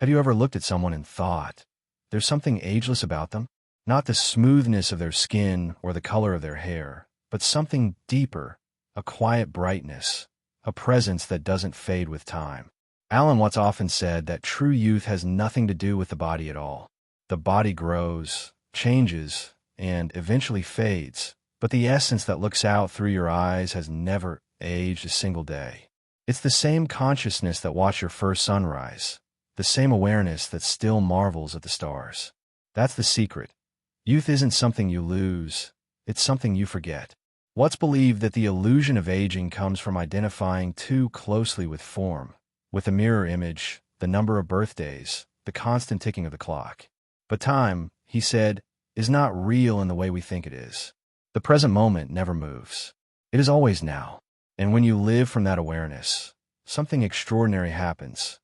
Have you ever looked at someone and thought, there's something ageless about them? Not the smoothness of their skin or the color of their hair, but something deeper, a quiet brightness, a presence that doesn't fade with time. Alan Watts often said that true youth has nothing to do with the body at all. The body grows, changes, and eventually fades, but the essence that looks out through your eyes has never aged a single day. It's the same consciousness that watched your first sunrise, the same awareness that still marvels at the stars. That's the secret. Youth isn't something you lose, it's something you forget. Watts believed that the illusion of aging comes from identifying too closely with form, with a mirror image, the number of birthdays, the constant ticking of the clock. But time, he said, is not real in the way we think it is. The present moment never moves. It is always now. And when you live from that awareness, something extraordinary happens.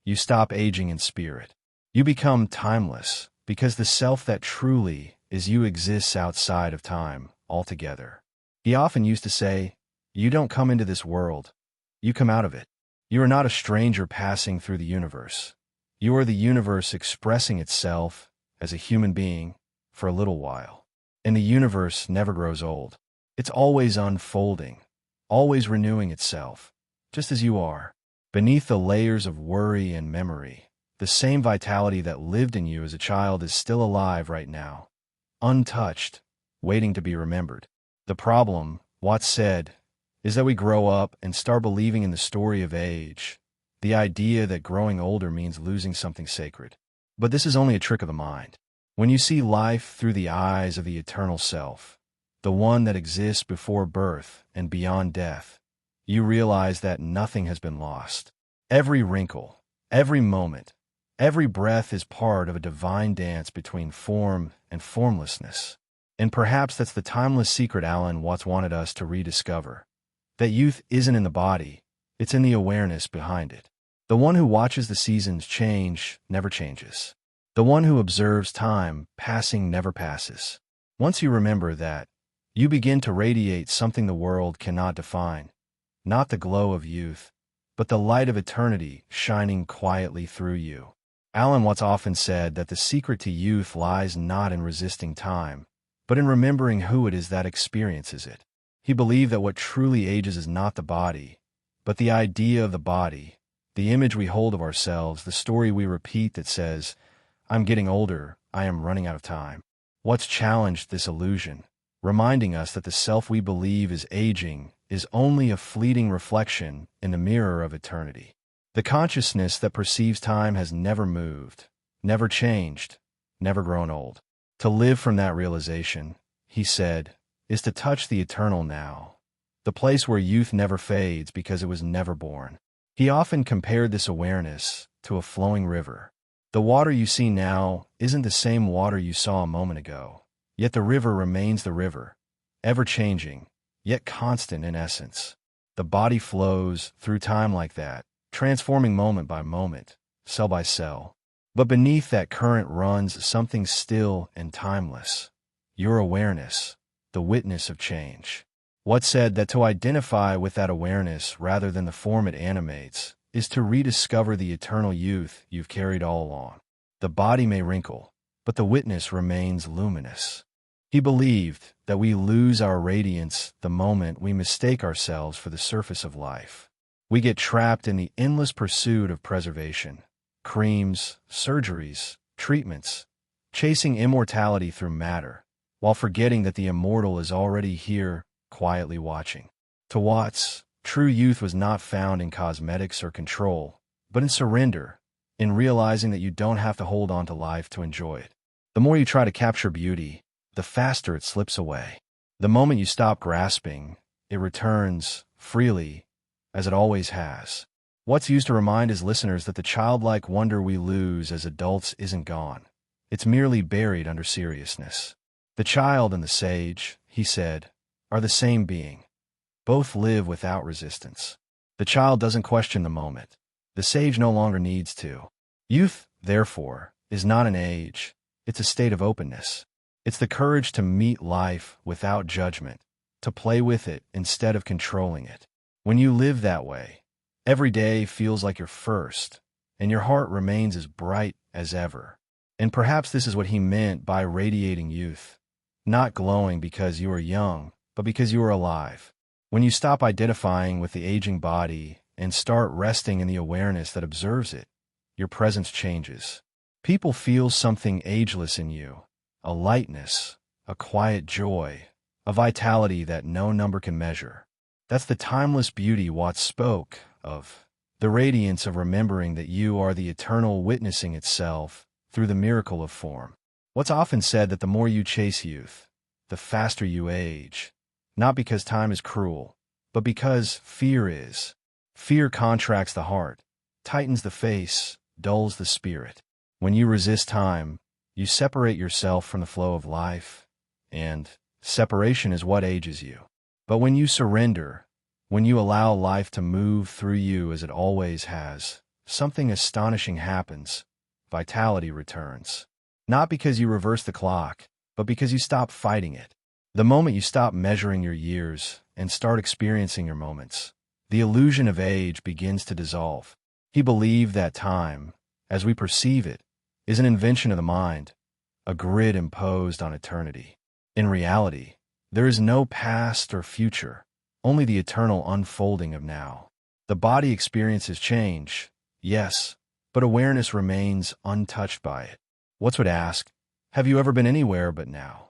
You stop aging in spirit. You become timeless, because the self that truly is you exists outside of time altogether. He often used to say, you don't come into this world, you come out of it. You are not a stranger passing through the universe. You are the universe expressing itself as a human being for a little while. And the universe never grows old. It's always unfolding, always renewing itself, just as you are. Beneath the layers of worry and memory, the same vitality that lived in you as a child is still alive right now, untouched, waiting to be remembered. The problem, Watts said, is that we grow up and start believing in the story of age, the idea that growing older means losing something sacred. But this is only a trick of the mind. When you see life through the eyes of the eternal self, the one that exists before birth and beyond death, you realize that nothing has been lost. Every wrinkle, every moment, every breath is part of a divine dance between form and formlessness. And perhaps that's the timeless secret Alan Watts wanted us to rediscover. That youth isn't in the body, it's in the awareness behind it. The one who watches the seasons change never changes. The one who observes time passing never passes. Once you remember that, you begin to radiate something the world cannot define. Not the glow of youth, but the light of eternity shining quietly through you. Alan Watts often said that the secret to youth lies not in resisting time, but in remembering who it is that experiences it. He believed that what truly ages is not the body, but the idea of the body, the image we hold of ourselves, the story we repeat that says, I'm getting older, I am running out of time. Watts challenged this illusion, reminding us that the self we believe is aging is only a fleeting reflection in the mirror of eternity. The consciousness that perceives time has never moved, never changed, never grown old. To live from that realization, he said, is to touch the eternal now, the place where youth never fades because it was never born. He often compared this awareness to a flowing river. The water you see now isn't the same water you saw a moment ago, yet the river remains the river, ever-changing, yet constant in essence. The body flows through time like that, transforming moment by moment, cell by cell. But beneath that current runs something still and timeless, your awareness, the witness of change. Watts said that to identify with that awareness rather than the form it animates is to rediscover the eternal youth you've carried all along. The body may wrinkle, but the witness remains luminous. He believed that we lose our radiance the moment we mistake ourselves for the surface of life. We get trapped in the endless pursuit of preservation, creams, surgeries, treatments, chasing immortality through matter, while forgetting that the immortal is already here, quietly watching. To Watts, true youth was not found in cosmetics or control, but in surrender, in realizing that you don't have to hold on to life to enjoy it. The more you try to capture beauty, the faster it slips away. The moment you stop grasping, it returns, freely, as it always has. Watts used to remind his listeners that the childlike wonder we lose as adults isn't gone. It's merely buried under seriousness. The child and the sage, he said, are the same being. Both live without resistance. The child doesn't question the moment. The sage no longer needs to. Youth, therefore, is not an age. It's a state of openness. It's the courage to meet life without judgment, to play with it instead of controlling it. When you live that way, every day feels like your first, and your heart remains as bright as ever. And perhaps this is what he meant by radiating youth. Not glowing because you are young, but because you are alive. When you stop identifying with the aging body and start resting in the awareness that observes it, your presence changes. People feel something ageless in you, a lightness, a quiet joy, a vitality that no number can measure. That's the timeless beauty Watts spoke of, the radiance of remembering that you are the eternal witnessing itself through the miracle of form. What's often said that the more you chase youth, the faster you age, not because time is cruel, but because fear is. Fear contracts the heart, tightens the face, dulls the spirit. When you resist time, you separate yourself from the flow of life, and separation is what ages you. But when you surrender, when you allow life to move through you as it always has, something astonishing happens. Vitality returns. Not because you reverse the clock, but because you stop fighting it. The moment you stop measuring your years and start experiencing your moments, the illusion of age begins to dissolve. He believed that time, as we perceive it, is an invention of the mind, a grid imposed on eternity. In reality, there is no past or future, only the eternal unfolding of now. The body experiences change, yes, but awareness remains untouched by it. Watts would ask, have you ever been anywhere but now?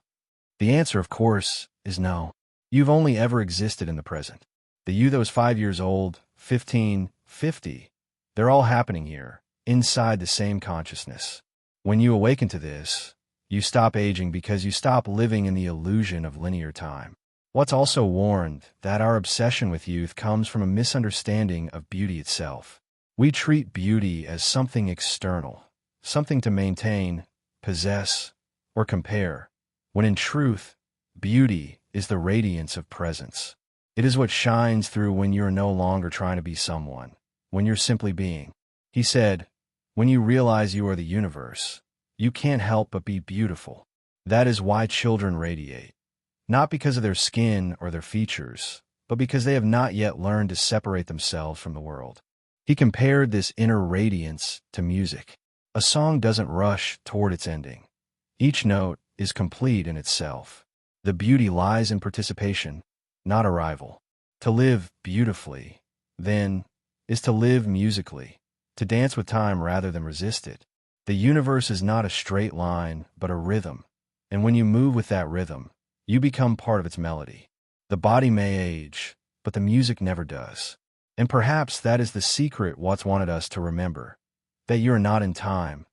The answer, of course, is no. You've only ever existed in the present. The you that was 5 years old, 15, 50, they're all happening here, inside the same consciousness. When you awaken to this, you stop aging because you stop living in the illusion of linear time. Watts also warned that our obsession with youth comes from a misunderstanding of beauty itself. We treat beauty as something external, something to maintain, possess, or compare, when in truth, beauty is the radiance of presence. It is what shines through when you're no longer trying to be someone, when you're simply being. He said, when you realize you are the universe, you can't help but be beautiful. That is why children radiate, not because of their skin or their features, but because they have not yet learned to separate themselves from the world. He compared this inner radiance to music. A song doesn't rush toward its ending. Each note is complete in itself. The beauty lies in participation, not arrival. To live beautifully, then, is to live musically, to dance with time rather than resist it. The universe is not a straight line, but a rhythm, and when you move with that rhythm, you become part of its melody. The body may age, but the music never does. And perhaps that is the secret Watts wanted us to remember, that you are not in time.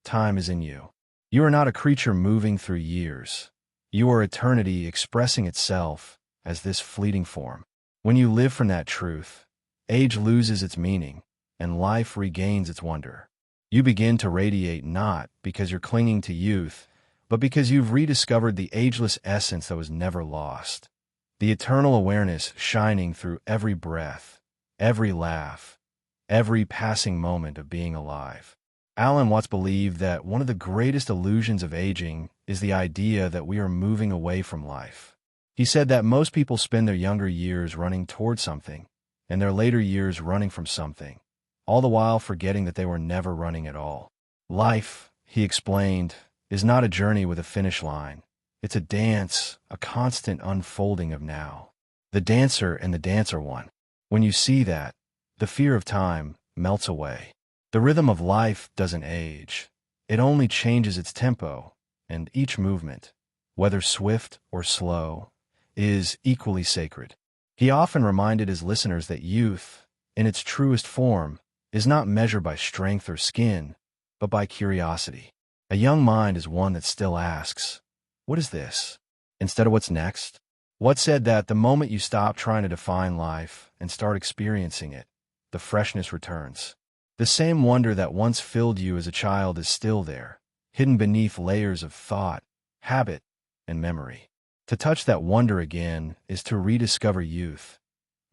Time is in you. You are not a creature moving through years. You are eternity expressing itself as this fleeting form. When you live from that truth, age loses its meaning, and life regains its wonder. You begin to radiate not because you're clinging to youth, but because you've rediscovered the ageless essence that was never lost. The eternal awareness shining through every breath, every laugh, every passing moment of being alive. Alan Watts believed that one of the greatest illusions of aging is the idea that we are moving away from life. He said that most people spend their younger years running toward something, and their later years running from something, all the while forgetting that they were never running at all. Life, he explained, is not a journey with a finish line. It's a dance, a constant unfolding of now. The dancer and the dancer one. When you see that, the fear of time melts away. The rhythm of life doesn't age. It only changes its tempo, and each movement, whether swift or slow, is equally sacred. He often reminded his listeners that youth, in its truest form, is not measured by strength or skin, but by curiosity. A young mind is one that still asks, what is this? Instead of what's next? Watts said that the moment you stop trying to define life and start experiencing it, the freshness returns. The same wonder that once filled you as a child is still there, hidden beneath layers of thought, habit, and memory. To touch that wonder again is to rediscover youth,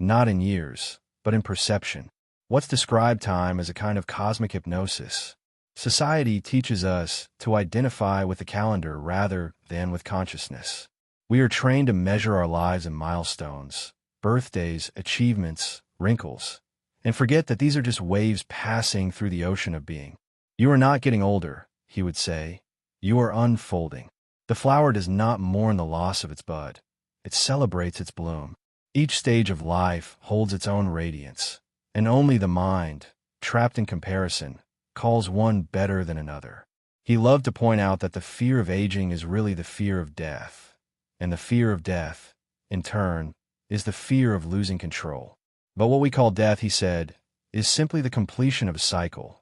not in years, but in perception. Watts described time as a kind of cosmic hypnosis. Society teaches us to identify with the calendar rather than with consciousness. We are trained to measure our lives in milestones, birthdays, achievements, wrinkles, and forget that these are just waves passing through the ocean of being. You are not getting older, he would say. You are unfolding. The flower does not mourn the loss of its bud. It celebrates its bloom. Each stage of life holds its own radiance, and only the mind, trapped in comparison, calls one better than another. He loved to point out that the fear of aging is really the fear of death, and the fear of death, in turn, is the fear of losing control. But what we call death, he said, is simply the completion of a cycle,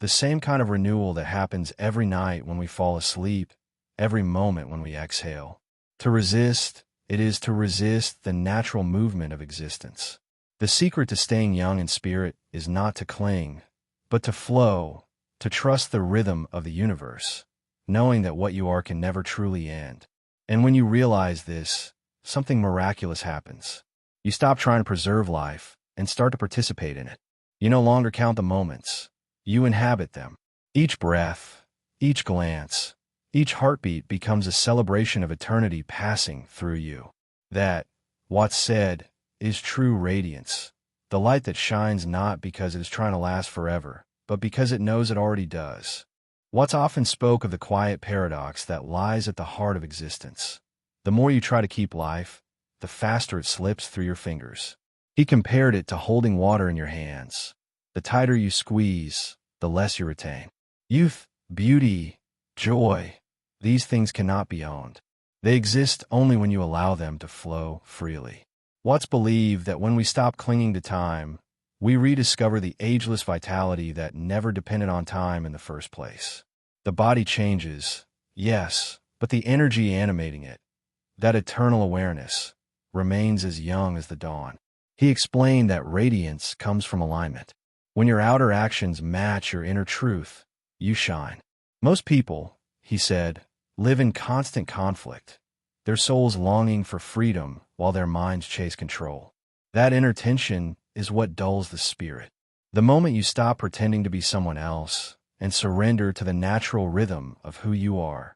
the same kind of renewal that happens every night when we fall asleep, every moment when we exhale. To resist, it is to resist the natural movement of existence. The secret to staying young in spirit is not to cling, but to flow, to trust the rhythm of the universe, knowing that what you are can never truly end. And when you realize this, something miraculous happens. You stop trying to preserve life and start to participate in it. You no longer count the moments. You inhabit them. Each breath, each glance, each heartbeat becomes a celebration of eternity passing through you. That, what's said, is true radiance, the light that shines not because it is trying to last forever, but because it knows it already does. Watts often spoke of the quiet paradox that lies at the heart of existence. The more you try to keep life, the faster it slips through your fingers. He compared it to holding water in your hands. The tighter you squeeze, the less you retain. Youth, beauty, joy, these things cannot be owned. They exist only when you allow them to flow freely. Watts believed that when we stop clinging to time, we rediscover the ageless vitality that never depended on time in the first place. The body changes, yes, but the energy animating it, that eternal awareness, remains as young as the dawn. He explained that radiance comes from alignment. When your outer actions match your inner truth, you shine. Most people, he said, live in constant conflict, their souls longing for freedom while their minds chase control. That inner tension is what dulls the spirit. The moment you stop pretending to be someone else and surrender to the natural rhythm of who you are,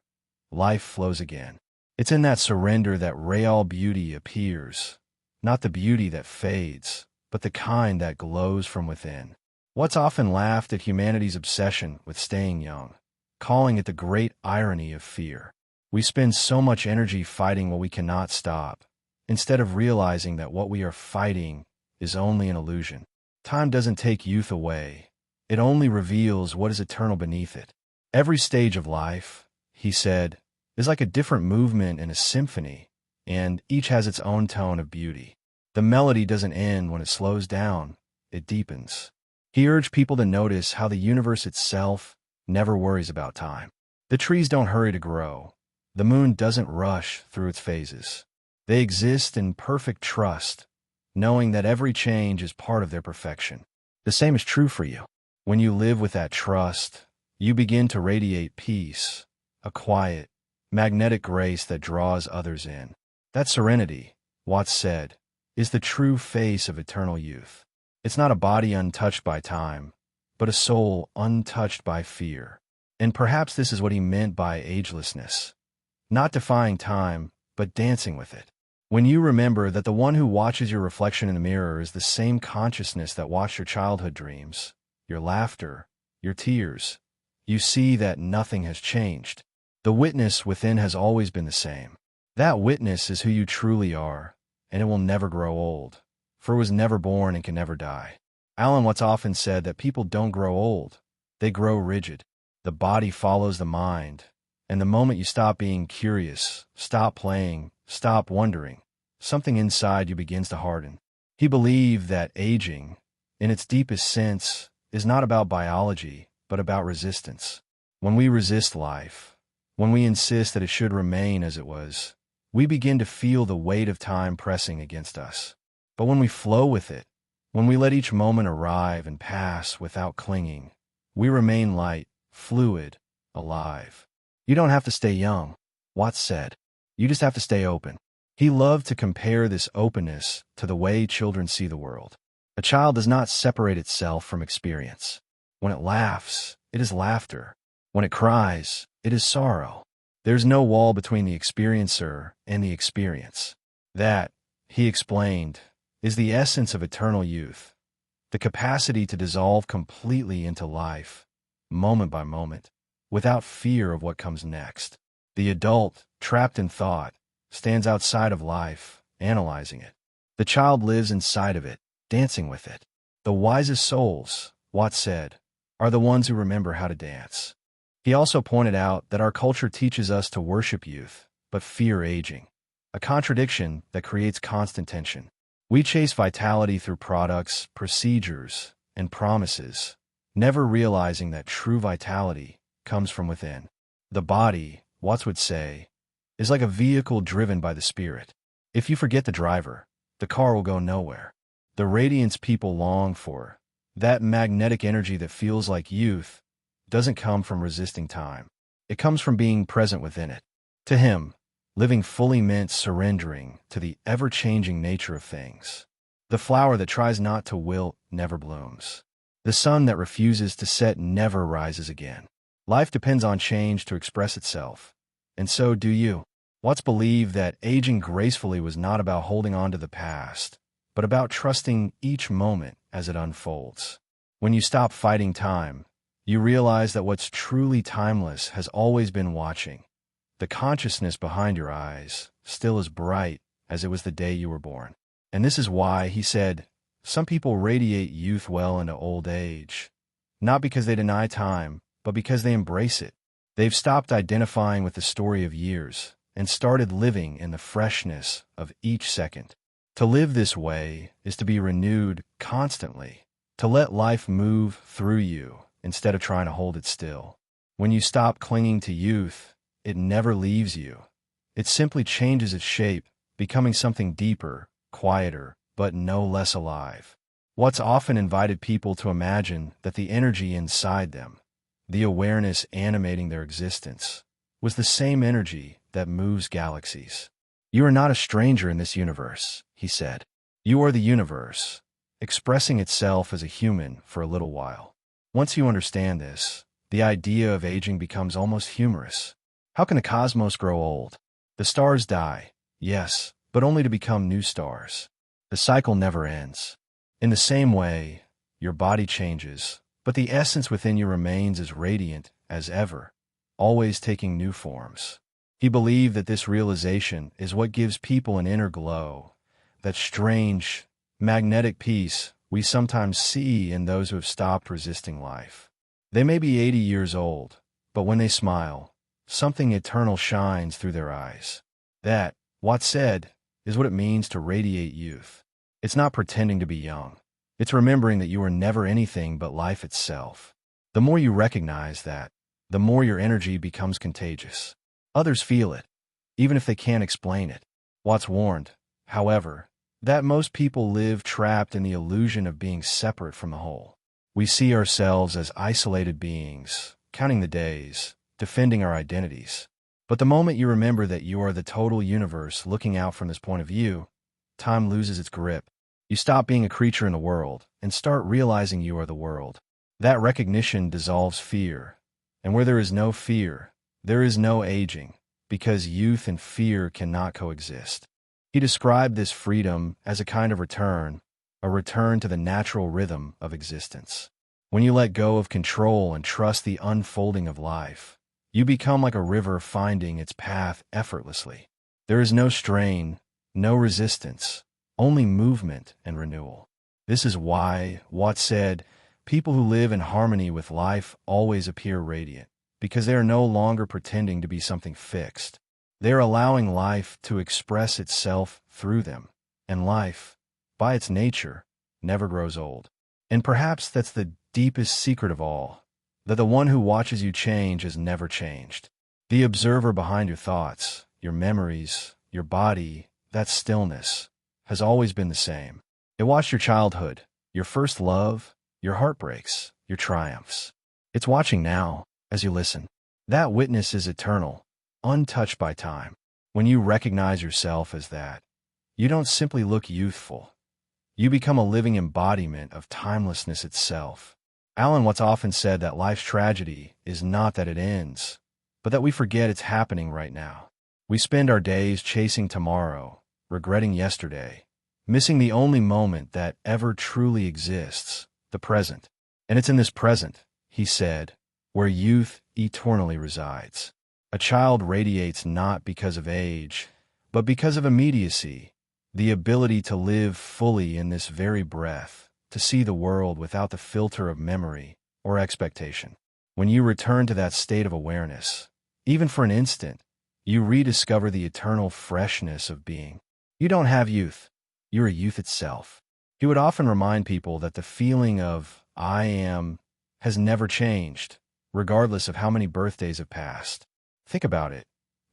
life flows again. It's in that surrender that real beauty appears, not the beauty that fades, but the kind that glows from within. Watts often laughed at humanity's obsession with staying young, calling it the great irony of fear. We spend so much energy fighting what we cannot stop, instead of realizing that what we are fighting is only an illusion. Time doesn't take youth away. It only reveals what is eternal beneath it. Every stage of life, he said, is like a different movement in a symphony, and each has its own tone of beauty. The melody doesn't end when it slows down, it deepens. He urged people to notice how the universe itself never worries about time. The trees don't hurry to grow. The moon doesn't rush through its phases. They exist in perfect trust, knowing that every change is part of their perfection. The same is true for you. When you live with that trust, you begin to radiate peace, a quiet, magnetic grace that draws others in. That serenity, Watts said, is the true face of eternal youth. It's not a body untouched by time, but a soul untouched by fear. And perhaps this is what he meant by agelessness. Not defying time, but dancing with it. When you remember that the one who watches your reflection in the mirror is the same consciousness that watched your childhood dreams, your laughter, your tears, you see that nothing has changed. The witness within has always been the same. That witness is who you truly are, and it will never grow old, for it was never born and can never die. Alan Watts often said that people don't grow old, they grow rigid. The body follows the mind, and the moment you stop being curious, stop playing, stop wondering, something inside you begins to harden. He believed that aging, in its deepest sense, is not about biology, but about resistance. When we resist life, when we insist that it should remain as it was, we begin to feel the weight of time pressing against us. But when we flow with it, when we let each moment arrive and pass without clinging, we remain light, fluid, alive. You don't have to stay young, Watts said. You just have to stay open. He loved to compare this openness to the way children see the world. A child does not separate itself from experience. When it laughs, it is laughter. When it cries, it is sorrow. There's no wall between the experiencer and the experience. That, he explained, is the essence of eternal youth. the capacity to dissolve completely into life, moment by moment, without fear of what comes next. The adult, trapped in thought, stands outside of life, analyzing it. The child lives inside of it, dancing with it. The wisest souls, Watts said, are the ones who remember how to dance. He also pointed out that our culture teaches us to worship youth, but fear aging, a contradiction that creates constant tension. We chase vitality through products, procedures, and promises, never realizing that true vitality comes from within. The body, Watts would say, is like a vehicle driven by the spirit. If you forget the driver, the car will go nowhere. The radiance people long for, that magnetic energy that feels like youth, doesn't come from resisting time. It comes from being present within it. To him, living fully meant surrendering to the ever-changing nature of things. The flower that tries not to wilt never blooms. The sun that refuses to set never rises again. Life depends on change to express itself, and so do you. Watts believed that aging gracefully was not about holding on to the past, but about trusting each moment as it unfolds. When you stop fighting time, you realize that what's truly timeless has always been watching. The consciousness behind your eyes, still as bright as it was the day you were born. And this is why, he said, some people radiate youth well into old age. Not because they deny time, but because they embrace it. They've stopped identifying with the story of years and started living in the freshness of each second. To live this way is to be renewed constantly, to let life move through you instead of trying to hold it still. When you stop clinging to youth, it never leaves you. It simply changes its shape, becoming something deeper, quieter, but no less alive. Watts often invited people to imagine that the energy inside them, the awareness animating their existence, was the same energy that moves galaxies. You are not a stranger in this universe, he said. You are the universe, expressing itself as a human for a little while. Once you understand this, the idea of aging becomes almost humorous. How can the cosmos grow old? The stars die, yes, but only to become new stars. The cycle never ends. In the same way, your body changes, but the essence within you remains as radiant as ever, always taking new forms. He believed that this realization is what gives people an inner glow, that strange, magnetic peace we sometimes see in those who have stopped resisting life. They may be 80 years old, but when they smile, something eternal shines through their eyes. That, Watts said, is what it means to radiate youth. It's not pretending to be young. It's remembering that you are never anything but life itself. The more you recognize that, the more your energy becomes contagious. Others feel it, even if they can't explain it. Watts warned, however, that most people live trapped in the illusion of being separate from the whole. We see ourselves as isolated beings, counting the days, defending our identities. But the moment you remember that you are the total universe looking out from this point of view, time loses its grip. You stop being a creature in the world and start realizing you are the world. That recognition dissolves fear. And where there is no fear, there is no aging, because youth and fear cannot coexist. He described this freedom as a kind of return, a return to the natural rhythm of existence. When you let go of control and trust the unfolding of life, you become like a river finding its path effortlessly. There is no strain, no resistance, only movement and renewal. This is why, Watts said, people who live in harmony with life always appear radiant, because they are no longer pretending to be something fixed. They are allowing life to express itself through them, and life, by its nature, never grows old. And perhaps that's the deepest secret of all, that the one who watches you change has never changed. The observer behind your thoughts, your memories, your body, that stillness, has always been the same. It watched your childhood, your first love, your heartbreaks, your triumphs. It's watching now, as you listen. That witness is eternal, untouched by time. When you recognize yourself as that, you don't simply look youthful. You become a living embodiment of timelessness itself. Alan Watts often said that life's tragedy is not that it ends, but that we forget it's happening right now. We spend our days chasing tomorrow, regretting yesterday, missing the only moment that ever truly exists, the present. And it's in this present, he said, where youth eternally resides. A child radiates not because of age, but because of immediacy, the ability to live fully in this very breath, to see the world without the filter of memory or expectation. When you return to that state of awareness, even for an instant, you rediscover the eternal freshness of being. You don't have youth. You're youth itself. He would often remind people that the feeling of I am has never changed, regardless of how many birthdays have passed. Think about it.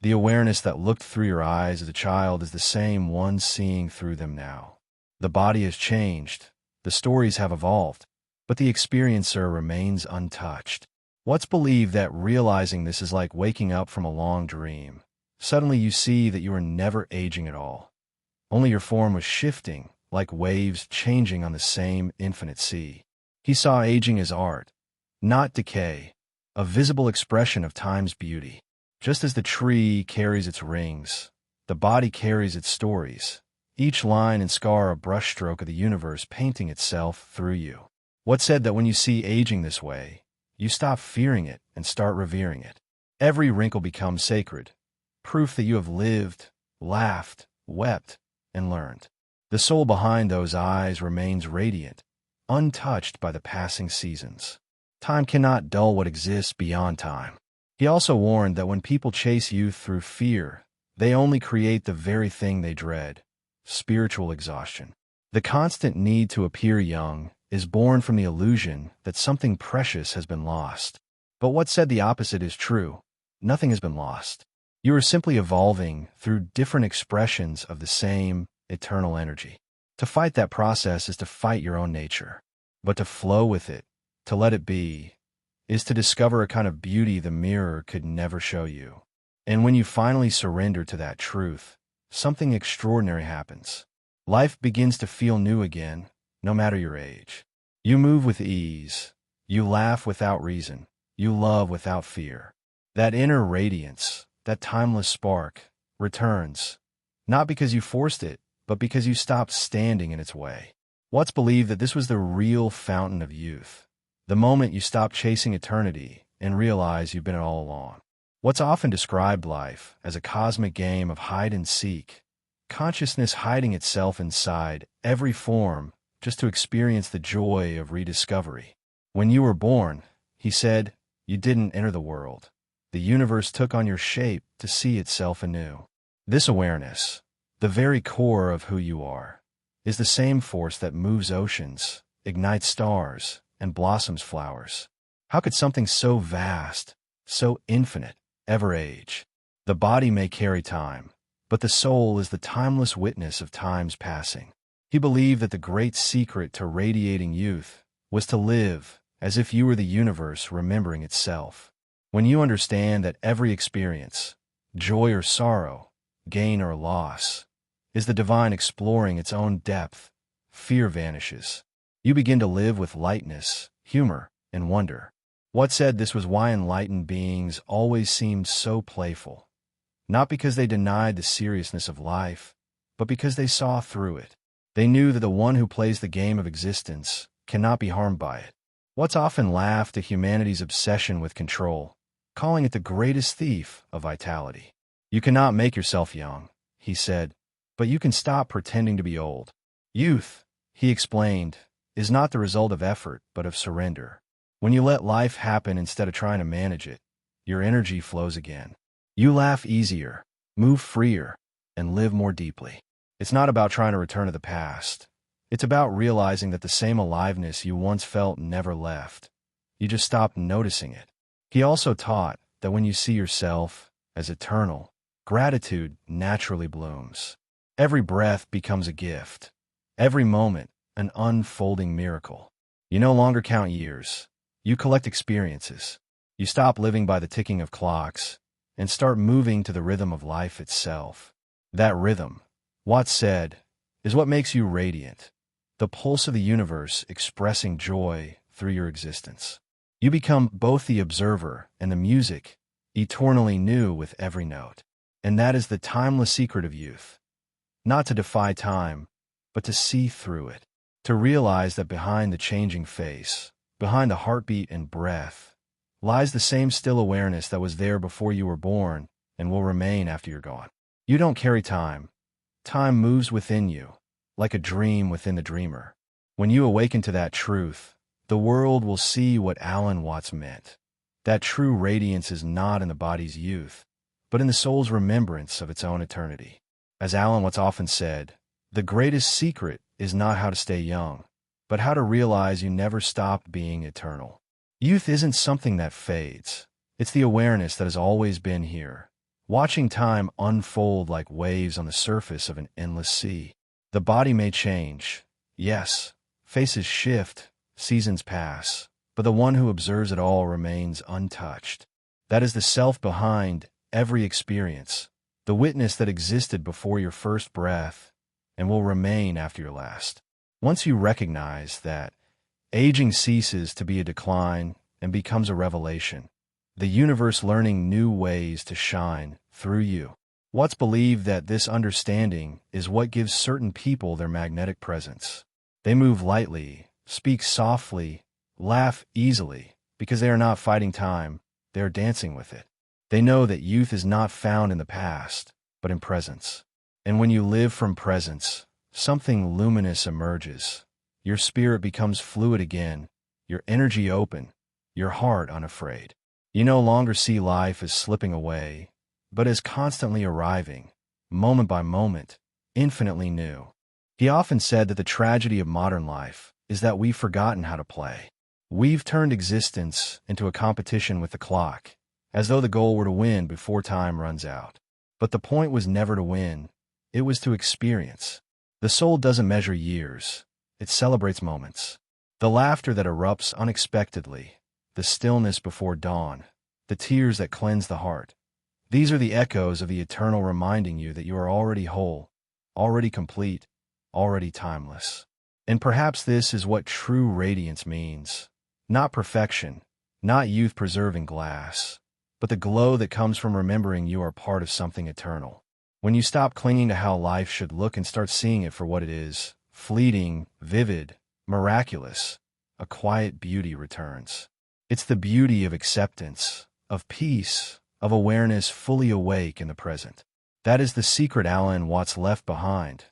The awareness that looked through your eyes as a child is the same one seeing through them now. The body has changed, the stories have evolved, but the experiencer remains untouched. What's believed that realizing this is like waking up from a long dream. Suddenly you see that you are never aging at all. Only your form was shifting, like waves changing on the same infinite sea. He saw aging as art, not decay, a visible expression of time's beauty. Just as the tree carries its rings, the body carries its stories, each line and scar a brushstroke of the universe painting itself through you. What's said that when you see aging this way, you stop fearing it and start revering it. Every wrinkle becomes sacred, proof that you have lived, laughed, wept, and learned. The soul behind those eyes remains radiant, untouched by the passing seasons. Time cannot dull what exists beyond time. He also warned that when people chase youth through fear, they only create the very thing they dread, spiritual exhaustion. The constant need to appear young is born from the illusion that something precious has been lost. But what said the opposite is true. Nothing has been lost. You are simply evolving through different expressions of the same eternal energy. To fight that process is to fight your own nature. But to flow with it, to let it be, is to discover a kind of beauty the mirror could never show you. And when you finally surrender to that truth, something extraordinary happens. Life begins to feel new again, no matter your age. You move with ease. You laugh without reason. You love without fear. That inner radiance, that timeless spark, returns, not because you forced it, but because you stopped standing in its way. What's believed that this was the real fountain of youth, the moment you stop chasing eternity and realize you've been it all along. What's often described life as a cosmic game of hide and seek, consciousness hiding itself inside every form just to experience the joy of rediscovery. When you were born, he said, you didn't enter the world. The universe took on your shape to see itself anew. This awareness, the very core of who you are, is the same force that moves oceans, ignites stars, and blossoms flowers. How could something so vast, so infinite, ever age? The body may carry time, but the soul is the timeless witness of time's passing. He believed that the great secret to radiating youth was to live as if you were the universe remembering itself. When you understand that every experience, joy or sorrow, gain or loss, is the divine exploring its own depth, fear vanishes. You begin to live with lightness, humor, and wonder. What said this was why enlightened beings always seemed so playful, not because they denied the seriousness of life, but because they saw through it. They knew that the one who plays the game of existence cannot be harmed by it. What's often laughed at humanity's obsession with control, calling it the greatest thief of vitality. You cannot make yourself young, he said, but you can stop pretending to be old. Youth, he explained, is not the result of effort, but of surrender. When you let life happen instead of trying to manage it, your energy flows again. You laugh easier, move freer, and live more deeply. It's not about trying to return to the past. It's about realizing that the same aliveness you once felt never left. You just stopped noticing it. He also taught that when you see yourself as eternal, gratitude naturally blooms. Every breath becomes a gift. Every moment, an unfolding miracle. You no longer count years. You collect experiences. You stop living by the ticking of clocks and start moving to the rhythm of life itself. That rhythm, Watts said, is what makes you radiant, the pulse of the universe expressing joy through your existence. You become both the observer and the music, eternally new with every note. And that is the timeless secret of youth. Not to defy time, but to see through it. To realize that behind the changing face, behind the heartbeat and breath, lies the same still awareness that was there before you were born and will remain after you're gone. You don't carry time. Time moves within you, like a dream within the dreamer. When you awaken to that truth, the world will see what Alan Watts meant. That true radiance is not in the body's youth, but in the soul's remembrance of its own eternity. As Alan Watts often said, the greatest secret is not how to stay young, but how to realize you never stopped being eternal. Youth isn't something that fades. It's the awareness that has always been here, watching time unfold like waves on the surface of an endless sea. The body may change, yes, faces shift, seasons pass, but the one who observes it all remains untouched. That is the self behind every experience, the witness that existed before your first breath and will remain after your last. Once you recognize that, aging ceases to be a decline and becomes a revelation, the universe learning new ways to shine through you. Watts believed that this understanding is what gives certain people their magnetic presence. They move lightly, speak softly, laugh easily, because they are not fighting time, they are dancing with it. They know that youth is not found in the past, but in presence. And when you live from presence, something luminous emerges. Your spirit becomes fluid again, your energy open, your heart unafraid. You no longer see life as slipping away, but as constantly arriving, moment by moment, infinitely new. He often said that the tragedy of modern life is that we've forgotten how to play. We've turned existence into a competition with the clock, as though the goal were to win before time runs out. But the point was never to win, it was to experience. The soul doesn't measure years, it celebrates moments. The laughter that erupts unexpectedly, the stillness before dawn, the tears that cleanse the heart. These are the echoes of the eternal reminding you that you are already whole, already complete, already timeless. And perhaps this is what true radiance means. Not perfection, not youth-preserving glass, but the glow that comes from remembering you are part of something eternal. When you stop clinging to how life should look and start seeing it for what it is, fleeting, vivid, miraculous, a quiet beauty returns. It's the beauty of acceptance, of peace, of awareness fully awake in the present. That is the secret Alan Watts left behind.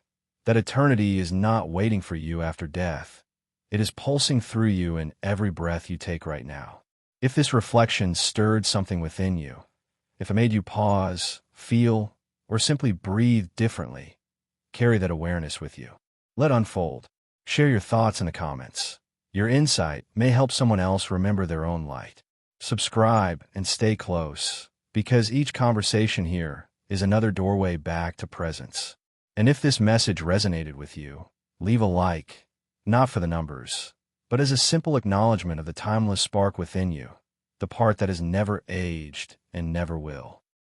That eternity is not waiting for you after death. It is pulsing through you in every breath you take right now. If this reflection stirred something within you, if it made you pause, feel, or simply breathe differently, carry that awareness with you. Let unfold. Share your thoughts in the comments. Your insight may help someone else remember their own light. Subscribe and stay close, because each conversation here is another doorway back to presence. And if this message resonated with you, leave a like, not for the numbers, but as a simple acknowledgement of the timeless spark within you, the part that has never aged and never will.